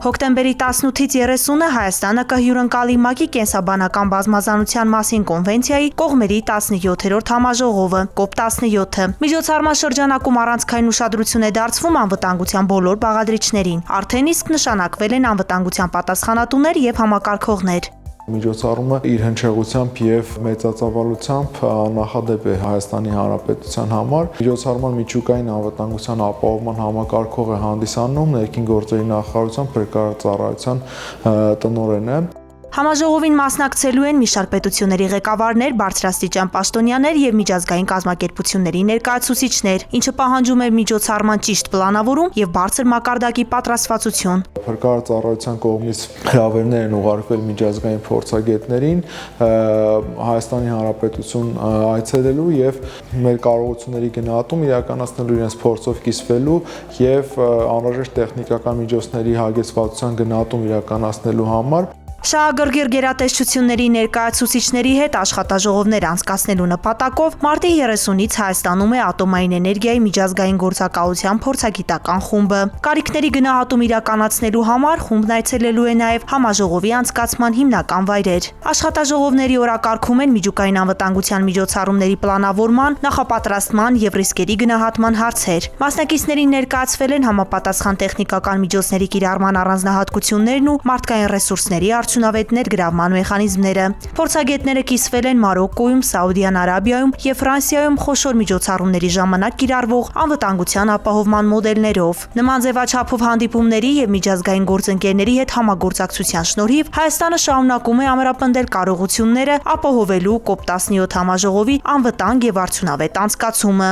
Հոկտեմբերի 18-ից 30-ը Հայաստանը կհյուրընկալի ՄԱԿ-ի կենսաբանական բազմազանության մասին կոնվենցիայի կողմերի 17-րդ համաժողովը, COP17-ը։ Միջոցառման շրջանակում առանցքային ուշադրություն է դարձվում անվտանգության բոլոր բաղադրիչներին։ Արդեն իսկ նշանակվել են անվտանգության պատասխանատուներ եւ համակարգողներ։ Միջոցառումը իր հնչեղությամբ եւ մեծածավալությամբ նախադեպ է Հայաստանի Հանրապետության համար։ Միջոցառման միջուկային անվտանգության ապահովման համակարգող է հանդիսանում ներքին գործերի նախարարության փրկարարծառայության տնօրենը։ Համաժողովին մասնակցելու են մի շարք պետությունների ղեկավարներ, բարձրաստիճան պաշտոնյաներ եւ միջազգային կազմակերպությունների ներկայացուցիչներ, ինչը պահանջում է միջոցառման ճիշտ պլանավորում եւ բարձր մակարդակի պատրաստվածություն։ Փրկարարծառայության կողմից հրավերներ են ուղարկվել միջազգային փորձագետներին Հայաստանի Հանրապետություն այցելելու եւ մեր կարողությունների գնահատում իրականացնելու, իրենց փորձով կիսվելու եւ անհրաժեշտ տեխնիկական միջոցների հագեցվածության գնահատում իրականացնելու համար։ Շահագրգիռ գերատեսչությունների ներկայացուցիչների հետ աշխատաժողովներ անցկացնելու նպատակով մարտի 30-ից Հայաստանում է ատոմային էներգիայի միջազգային գործակալության փորձագիտական խումբը։ Կարիքների գնահատում իրականացնելու համար խումբն այցելելու է նաև համաժողովի անցկացման հիմնական վայրեր։ Աշխատաժողովների օրակարգում են միջուկային անվտանգության միջոցառումների պլանավորման, նախապատրաստման եւ ռիսկերի գնահատման հարցեր։ Մասնակիցներին ներկայացվել են համապատասխան տեխնիկական միջոցների կիրառման առանձնահատկություններն ու մարդկային ռեսուրսների արդյունավետ ներգրավման մեխանիզմները։ Փորձագետները կիսվել են Մարոկկոյում, Սաուդյան Արաբիայում եւ Ֆրանսիայում խոշոր միջոցառումների ժամանակ կիրառվող անվտանգության ապահովման մոդելներով։ Նման ձևաչափով հանդիպումների եւ միջազգային գործընկերների հետ համագործակցության շնորհիվ Հայաստանը շարունակում է ամրապնդել կարողությունները ապահովելու COP17 համաժողովի անվտանգ եւ արդյունավետ անցկացումը։